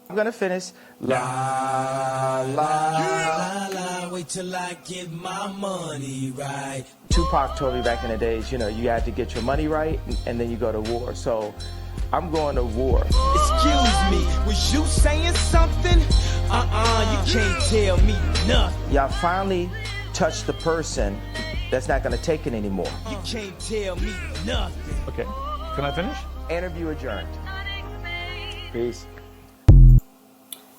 I'm gonna finish. La la la, wait till I get my money right. Tupac told me back in the days, you know, you had to get your money right and then you go to war. So I'm going to war. Excuse me, was you saying something? You can't tell me nothing. Y'all finally touched the person that's not gonna take it anymore. You can't tell me nothing. Okay, can I finish? Interview adjourned. Peace.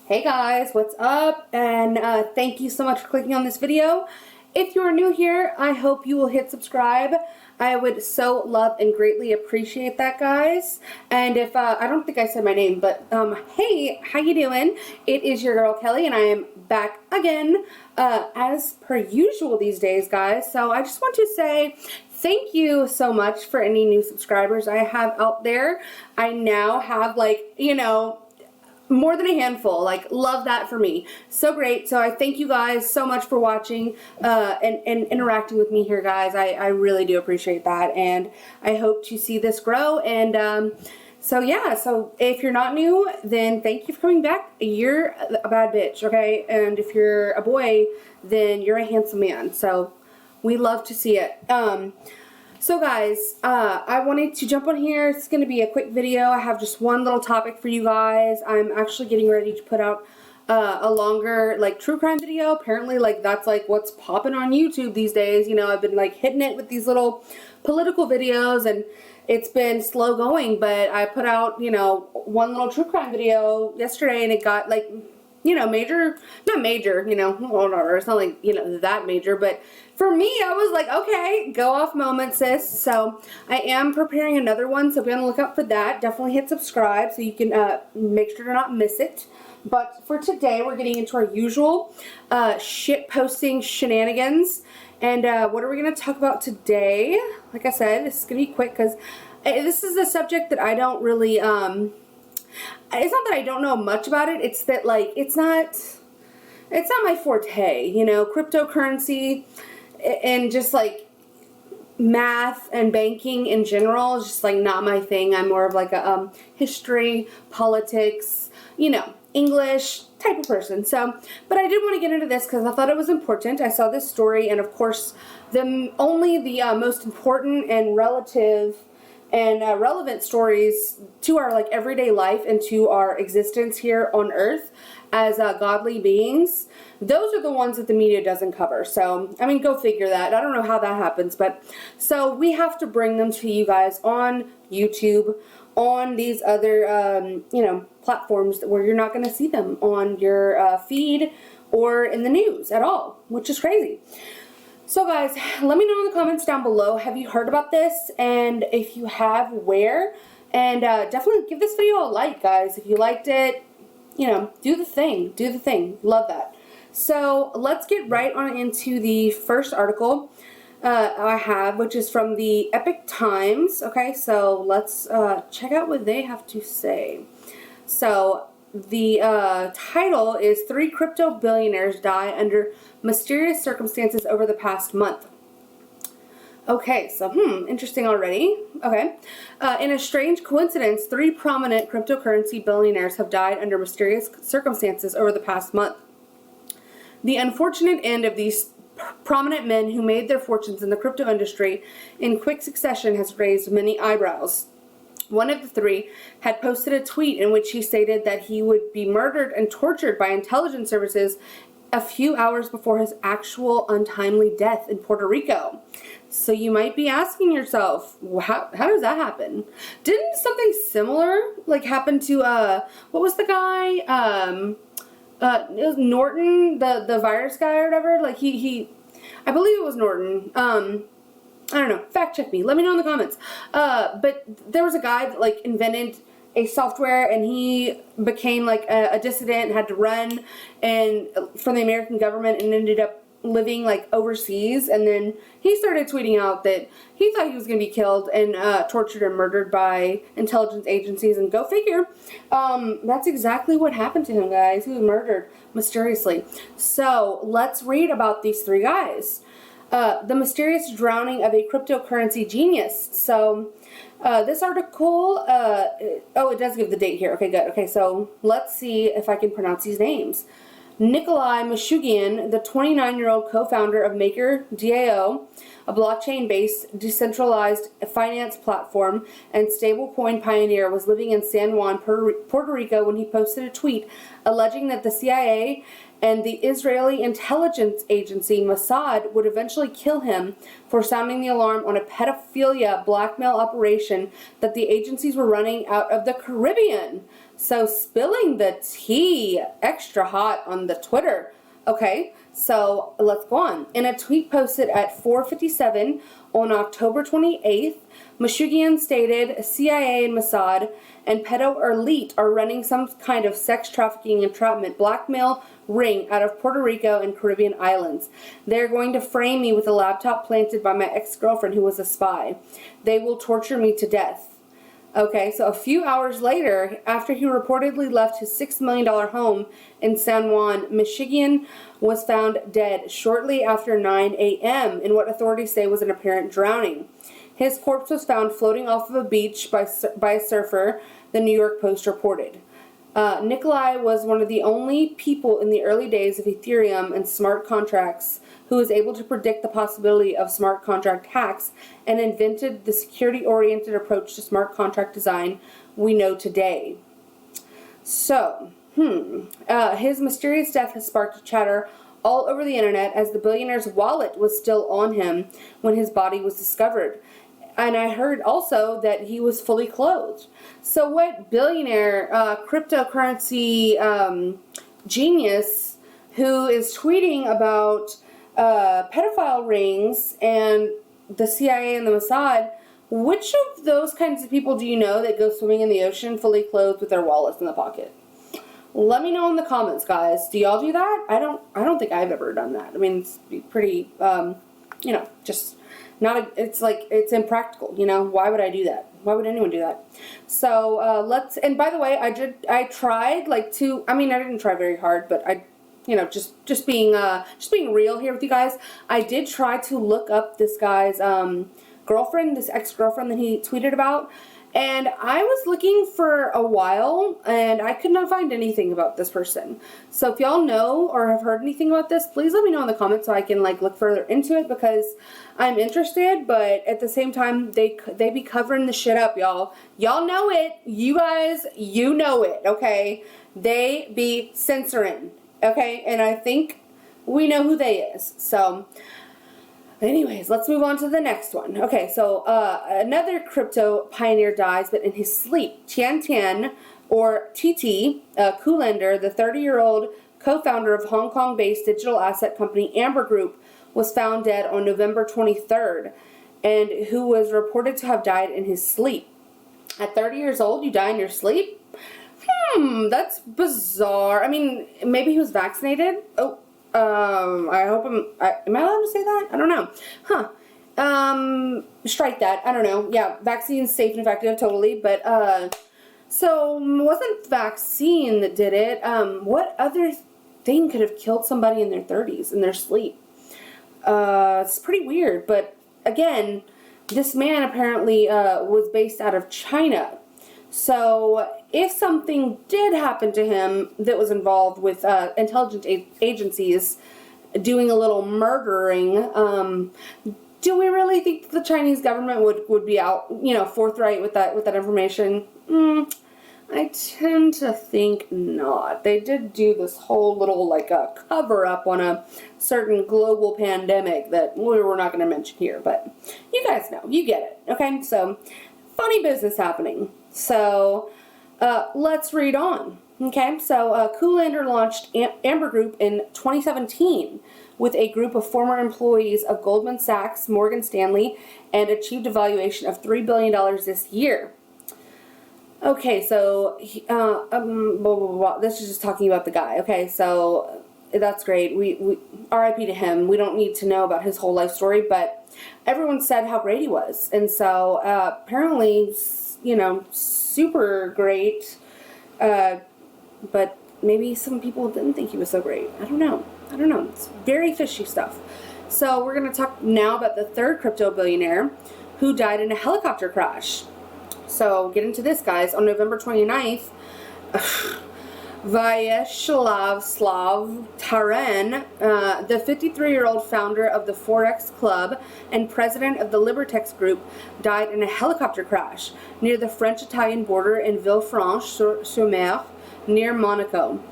Hey guys, what's up? And thank you so much for clicking on this video. If you are new here, I hope you will hit subscribe. I would so love and greatly appreciate that, guys. And if, I don't think I said my name, but hey, how you doing? It is your girl Kelly, and I am back again, as per usual these days, guys. So I just want to say thank you so much for any new subscribers I have out there. I now have, like, you know, more than a handful. Like, love that for me. So great. So I thank you guys so much for watching and interacting with me here, guys. I really do appreciate that, and I hope to see this grow. And so yeah, so if you're not new, then thank you for coming back. You're a bad bitch, okay? And if you're a boy, then you're a handsome man. So we love to see it. So guys, I wanted to jump on here. It's going to be a quick video. I have just one little topic for you guys. I'm actually getting ready to put out a longer, like, true crime video. Apparently, like, that's, like, what's popping on YouTube these days. You know, I've been, like, hitting it with these little political videos, and it's been slow going, but I put out, you know, one little true crime video yesterday, and it got, like, you know, not major, you know, whatever. It's not like, you know, that major, but for me, I was like, okay, go off moment, sis. So I am preparing another one, so be on the lookout for that. Definitely hit subscribe so you can make sure to not miss it. But for today, we're getting into our usual shit posting shenanigans. And what are we going to talk about today? Like I said, this is going to be quick because this is a subject that I don't really, it's not that I don't know much about it. It's that, like, it's not my forte, you know, cryptocurrency and just, like, math and banking in general is just, like, not my thing. I'm more of, like, a history, politics, you know, English type of person. So, but I did want to get into this because I thought it was important. I saw this story, and of course, only the most important and relative and relevant stories to our, like, everyday life and to our existence here on earth as godly beings, those are the ones that the media doesn't cover. So, I mean, go figure that. I don't know how that happens, but so we have to bring them to you guys on YouTube, on these other, you know, platforms where you're not going to see them on your feed or in the news at all, which is crazy. So guys, let me know in the comments down below, have you heard about this? And if you have, where? And definitely give this video a like, guys. If you liked it, you know, do the thing. Do the thing. Love that. So let's get right on into the first article I have, which is from the Epic Times. Okay, so let's check out what they have to say. So the title is 3 crypto billionaires die under mysterious circumstances over the past month. Okay, so, interesting already. Okay. In a strange coincidence, 3 prominent cryptocurrency billionaires have died under mysterious circumstances over the past month. The unfortunate end of these prominent men who made their fortunes in the crypto industry in quick succession has raised many eyebrows. One of the 3 had posted a tweet in which he stated that he would be murdered and tortured by intelligence services a few hours before his actual untimely death in Puerto Rico. So you might be asking yourself, how does that happen? Didn't something similar, like, happen to, what was the guy? It was Norton, the virus guy or whatever. Like, I believe it was Norton. I don't know. Fact check me. Let me know in the comments. But there was a guy that, like, invented a software, and he became, like, a dissident and had to run from the American government and ended up living, like, overseas. And then he started tweeting out that he thought he was going to be killed and tortured and murdered by intelligence agencies. And go figure, that's exactly what happened to him, guys. He was murdered mysteriously. So let's read about these 3 guys. The mysterious drowning of a cryptocurrency genius. So, this article, oh, it does give the date here. Okay, good. Okay, so let's see if I can pronounce these names. Nikolai Mashugin, the 29-year-old co-founder of Maker DAO, a blockchain-based decentralized finance platform and stablecoin pioneer, was living in San Juan, Puerto Rico when he posted a tweet alleging that the CIA and the Israeli intelligence agency Mossad would eventually kill him for sounding the alarm on a pedophilia blackmail operation that the agencies were running out of the Caribbean. So spilling the tea, extra hot on the Twitter. Okay, so let's go on. In a tweet posted at 4:57 on October 28th, Mashugin stated CIA and Mossad and pedo elite are running some kind of sex trafficking, entrapment, blackmail ring out of Puerto Rico and Caribbean islands. They're going to frame me with a laptop planted by my ex-girlfriend who was a spy. They will torture me to death. Okay, so a few hours later, after he reportedly left his $6 million home in San Juan, Mashugin was found dead shortly after 9 a.m. in what authorities say was an apparent drowning. His corpse was found floating off of a beach by a surfer, the New York Post reported. Nikolai was one of the only people in the early days of Ethereum and smart contracts who was able to predict the possibility of smart contract hacks and invented the security-oriented approach to smart contract design we know today. So, his mysterious death has sparked chatter all over the internet as the billionaire's wallet was still on him when his body was discovered. And I heard also that he was fully clothed. So what billionaire, cryptocurrency genius who is tweeting about pedophile rings and the CIA and the Mossad, which of those kinds of people do you know that go swimming in the ocean fully clothed with their wallets in the pocket? Let me know in the comments, guys. Do y'all do that? I don't think I've ever done that. I mean, it's pretty, just not, it's like, it's impractical, why would I do that? Why would anyone do that? So, and by the way, I tried, I didn't try very hard, but just being real here with you guys, I did try to look up this guy's, girlfriend, this ex-girlfriend that he tweeted about, and I was looking for a while, and I could not find anything about this person. So if y'all know or have heard anything about this, please let me know in the comments so I can look further into it, because I'm interested, but at the same time, they be covering the shit up, y'all. Y'all know it. You guys, you know it, okay? They be censoring, okay? And I think we know who they is. So anyways, let's move on to the next one. Okay, so another crypto pioneer dies, but in his sleep. Tian Tian, or TT Kuhlander, the 30-year-old co-founder of Hong Kong-based digital asset company Amber Group, was found dead on November 23rd, and who was reported to have died in his sleep. At 30 years old, you die in your sleep? That's bizarre. I mean, maybe he was vaccinated? Oh. I hope am I allowed to say that? I don't know. Strike that. I don't know. Yeah, vaccine's safe and effective, totally. But, so wasn't vaccine that did it. What other thing could have killed somebody in their 30s, in their sleep? It's pretty weird. But, again, this man apparently, was based out of China. So, if something did happen to him that was involved with intelligence agencies doing a little murdering, do we really think that the Chinese government would be out, forthright with that information? I tend to think not. They did do this whole little cover up on a certain global pandemic that we're not going to mention here, but you guys know, you get it. Okay, so funny business happening. So, let's read on. Okay, so Kuhlander launched Amber Group in 2017 with a group of former employees of Goldman Sachs, Morgan Stanley, and achieved a valuation of $3 billion this year. Okay, so, blah, blah, blah. This is just talking about the guy. Okay, so that's great. We RIP to him. We don't need to know about his whole life story, but everyone said how great he was. And so, apparently, super great, but maybe some people didn't think he was so great. I don't know. It's very fishy stuff. So we're going to talk now about the third crypto billionaire who died in a helicopter crash. So get into this, guys. On November 29th, Vyacheslav Taran, the 53-year-old founder of the Forex Club and president of the Libertex Group, died in a helicopter crash near the French-Italian border in Villefranche-sur-Mer, near Monaco.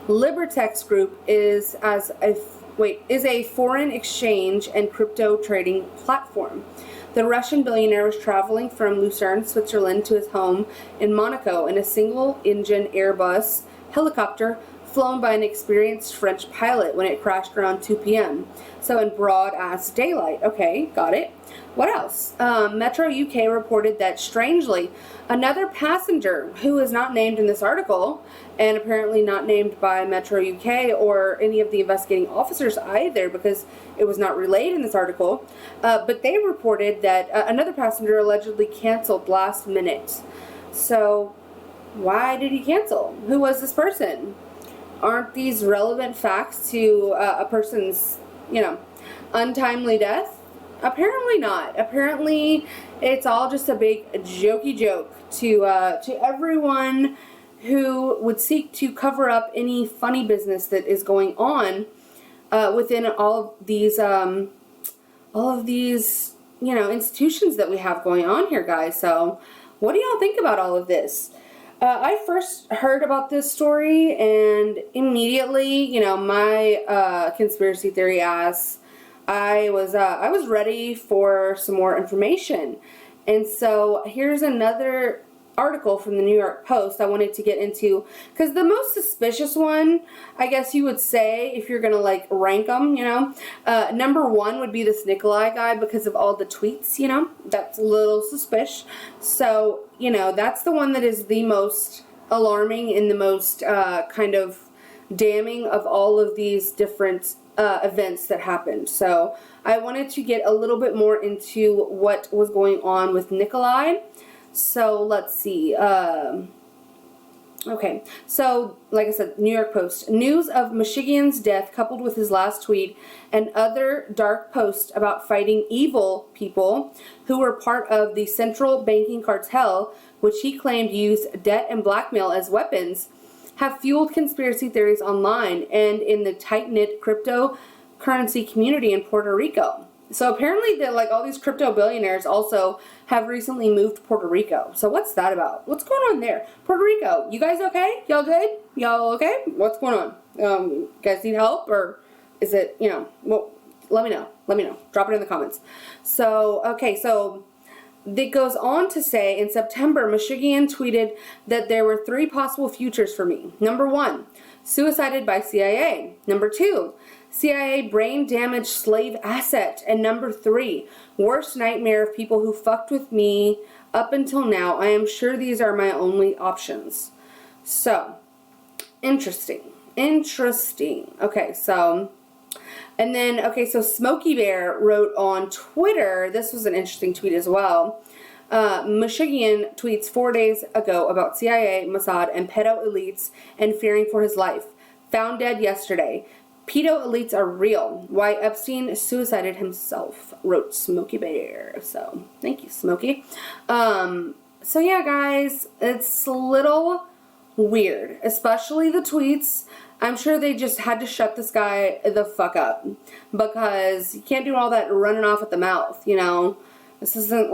Libertex Group is a foreign exchange and crypto trading platform. The Russian billionaire was traveling from Lucerne, Switzerland to his home in Monaco in a single-engine Airbus helicopter flown by an experienced French pilot when it crashed around 2 p.m. So in broad-ass daylight. Okay, got it. What else? Metro UK reported that, strangely, another passenger who is not named in this article, and apparently not named by Metro UK or any of the investigating officers either, because it was not relayed in this article, but they reported that another passenger allegedly canceled last minute. So why did he cancel? Who was this person? Aren't these relevant facts to a person's, untimely death? Apparently not. Apparently it's all just a big jokey joke to everyone who would seek to cover up any funny business that is going on within all of these institutions that we have going on here, guys. So what do y'all think about all of this? I first heard about this story, and immediately, my conspiracy theory ass, I was ready for some more information. And so here's another article from the New York Post I wanted to get into, because the most suspicious one, I guess you would say, if you're gonna rank them, number one would be this Nikolai guy, because of all the tweets, that's a little suspicious. So that's the one that is the most alarming and the most kind of damning of all of these different events that happened. So I wanted to get a little bit more into what was going on with Nikolai. So let's see. Okay, so like I said, New York Post. News of Michigan's death coupled with his last tweet and other dark posts about fighting evil people who were part of the central banking cartel, which he claimed used debt and blackmail as weapons, have fueled conspiracy theories online and in the tight-knit cryptocurrency community in Puerto Rico. So apparently all these crypto billionaires also have recently moved to Puerto Rico. So what's that about? What's going on there? Puerto Rico, you guys okay? Y'all good? Y'all okay? What's going on? You guys need help? Or is it, well, let me know. Let me know. Drop it in the comments. So, okay, so it goes on to say, in September, Michigan tweeted that there were 3 possible futures for me. Number 1, suicided by CIA. Number 2, CIA brain damaged slave asset. And number 3, worst nightmare of people who fucked with me up until now. I am sure these are my only options. So, interesting. Okay, so, and then, so Smokey Bear wrote on Twitter, this was an interesting tweet as well. Michigan tweets 4 days ago about CIA, Mossad, and pedo elites and fearing for his life. Found dead yesterday. Pedo elites are real. Why Epstein suicided himself, wrote Smokey Bear. So, thank you, Smokey. So yeah, guys, it's a little weird, especially the tweets. I'm sure they just had to shut this guy the fuck up, because you can't do all that running off at the mouth, This isn't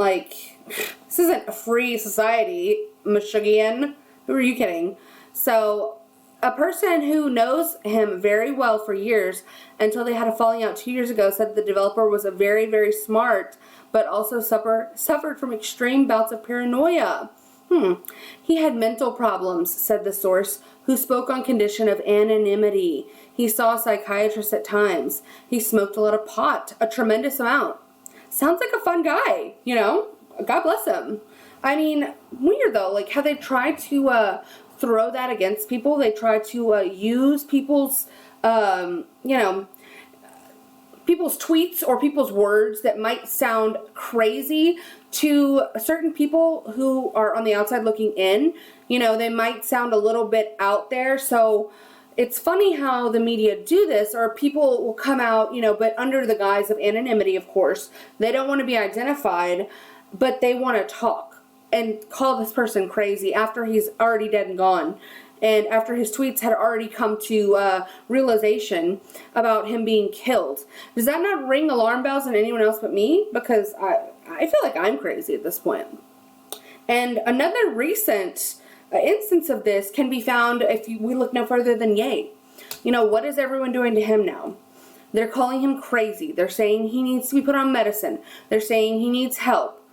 a free society, Michigan. Who are you kidding? So, a person who knows him very well for years, until they had a falling out 2 years ago, said the developer was a very, very smart, but also suffered from extreme bouts of paranoia. He had mental problems, said the source, who spoke on condition of anonymity. He saw a psychiatrist at times. He smoked a lot of pot, a tremendous amount. Sounds like a fun guy, God bless him. I mean, weird though, how they tried to throw that against people. They try to use people's, people's tweets or people's words that might sound crazy to certain people who are on the outside looking in. They might sound a little bit out there. So it's funny how the media do this, or people will come out, you know, but under the guise of anonymity, of course. They don't want to be identified, but they want to talk and call this person crazy after he's already dead and gone. And after his tweets had already come to realization about him being killed. Does that not ring alarm bells in anyone else but me? Because I feel like I'm crazy at this point. And another recent instance of this can be found if we look no further than Ye. You know, what is everyone doing to him now? They're calling him crazy. They're saying he needs to be put on medicine. They're saying he needs help.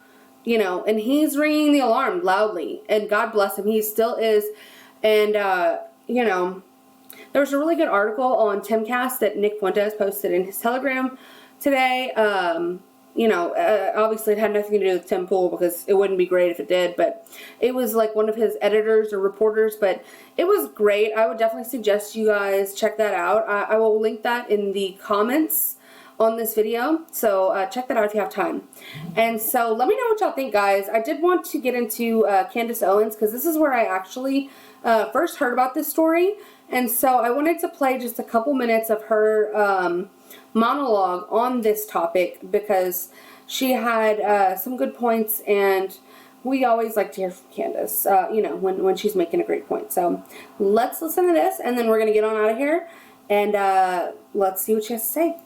You know, and he's ringing the alarm loudly. And God bless him, he still is. And, you know, there was a really good article on Timcast that Nick Fuentes posted in his Telegram today. You know, obviously it had nothing to do with Tim Pool because it wouldn't be great if it did, but it was like one of his editors or reporters, but it was great. I would definitely suggest you guys check that out. I will link that in the comments on this video, so check that out if you have time. And so let me know what y'all think, guys. I did want to get into Candace Owens because this is where I actually first heard about this story, and so I wanted to play just a couple minutes of her monologue on this topic because she had some good points, and we always like to hear from Candace, you know, when she's making a great point. So let's listen to this, and then we're going to get on out of here, and let's see what she has to say.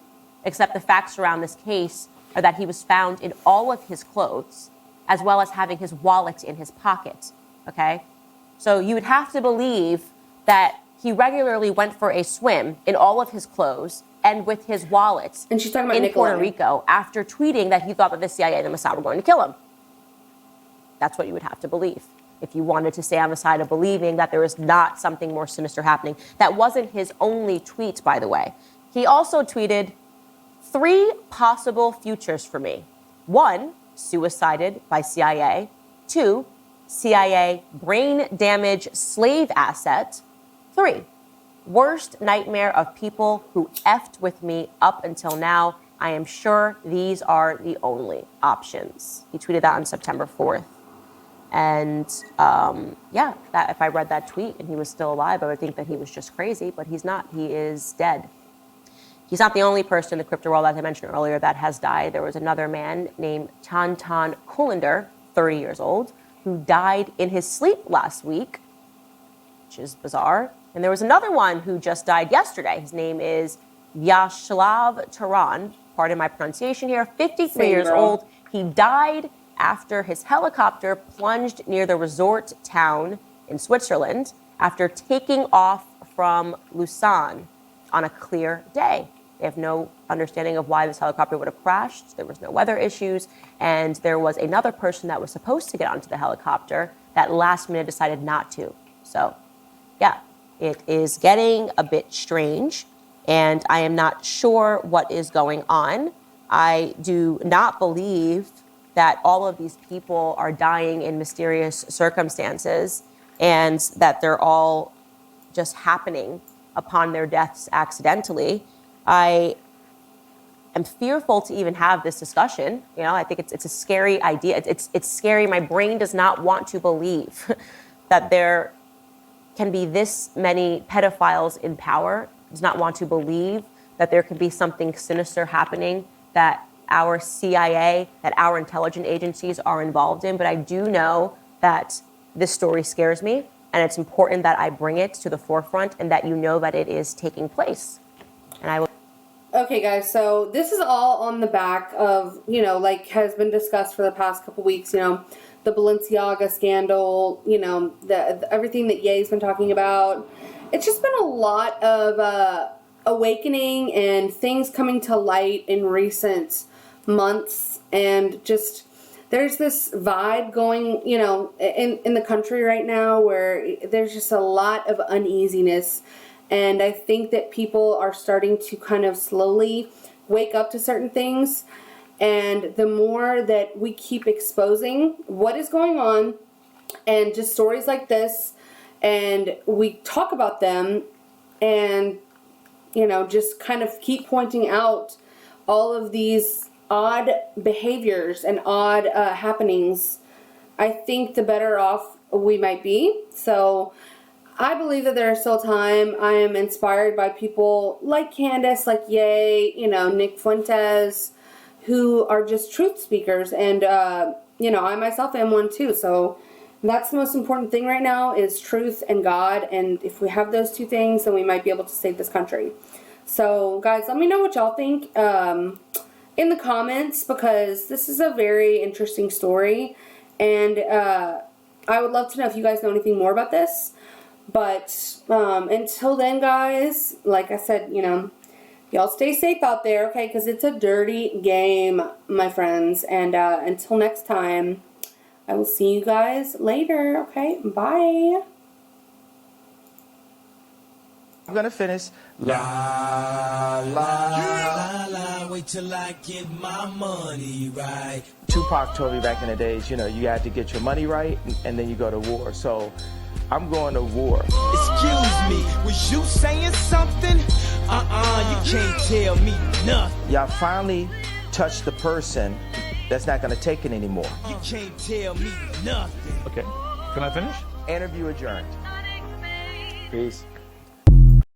Except the facts around this case are that he was found in all of his clothes, as well as having his wallet in his pocket, okay? So you would have to believe that he regularly went for a swim in all of his clothes and with his wallet and she's talking about in Puerto Rico after tweeting that he thought that the CIA and the Mossad were going to kill him. That's what you would have to believe if you wanted to stay on the side of believing that there is not something more sinister happening. That wasn't his only tweet, by the way. He also tweeted 3 possible futures for me. 1, suicided by CIA. 2, CIA brain damage slave asset. 3, worst nightmare of people who effed with me up until now. I am sure these are the only options. He tweeted that on September 4th. And yeah, that if I read that tweet and he was still alive, I would think that he was just crazy, but he's not. He is dead. He's not the only person in the crypto world, as I mentioned earlier, that has died. There was another man named Tantan Kullander, 30 years old, who died in his sleep last week, which is bizarre. And there was another one who just died yesterday. His name is Vyacheslav Taran, pardon my pronunciation here, 53 years old. He died after his helicopter plunged near the resort town in Switzerland after taking off from Lausanne on a clear day. They have no understanding of why this helicopter would have crashed. There was no weather issues. And there was another person that was supposed to get onto the helicopter that last minute decided not to. So, yeah, it is getting a bit strange. And I am not sure what is going on. I do not believe that all of these people are dying in mysterious circumstances and that they're all just happening upon their deaths accidentally. I am fearful to even have this discussion. You know, I think it's a scary idea. It's scary. My brain does not want to believe that there can be this many pedophiles in power. It does not want to believe that there could be something sinister happening that our CIA, that our intelligence agencies are involved in. But I do know that this story scares me, and it's important that I bring it to the forefront and that you know that it is taking place. And I will. Okay, guys, so this is all on the back of, you know, like has been discussed for the past couple weeks, you know, the Balenciaga scandal, you know, the everything that Ye's been talking about. It's just been a lot of awakening and things coming to light in recent months, and just there's this vibe going, you know, in the country right now where there's just a lot of uneasiness, and I think that people are starting to kind of slowly wake up to certain things, and the more that we keep exposing what is going on and just stories like this, and we talk about them and, you know, just kind of keep pointing out all of these odd behaviors and odd happenings, I think the better off we might be. So I believe that there is still time. I am inspired by people like Candace, like Ye, you know, Nick Fuentes, who are just truth speakers. And, you know, I myself am one too. So that's the most important thing right now is truth and God. And if we have those two things, then we might be able to save this country. So, guys, let me know what y'all think in the comments, because this is a very interesting story. And I would love to know if you guys know anything more about this. But until then, guys, like I said, you know, y'all stay safe out there, okay? Because it's a dirty game, my friends. And until next time, I will see you guys later, okay? Bye. I'm gonna finish. La la la, wait till I get my money right. Tupac told me back in the days, you know, you had to get your money right, and then you go to war. So I'm going to war. Excuse me, was you saying something? You can't tell me nothing. Y'all finally touched the person that's not gonna take it anymore. You can't tell me nothing. Okay, can I finish? Interview adjourned. Peace.